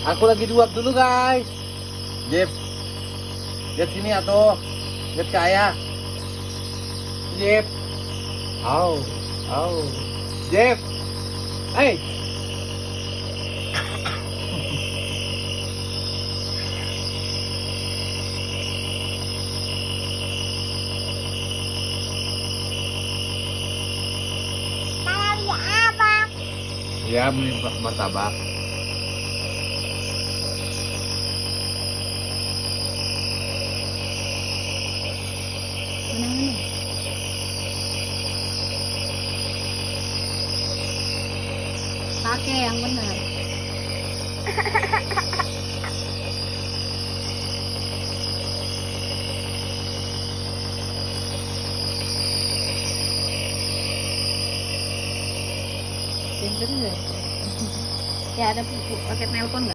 Aku lagi duap dulu guys. Jep, lihat sini atau lihat ke ayah. Jep, au, au, Jep, hey. Ya beli martabak. Mana? Pakai yang benar. Pinter ya. Ya ada pakai telepon nggak?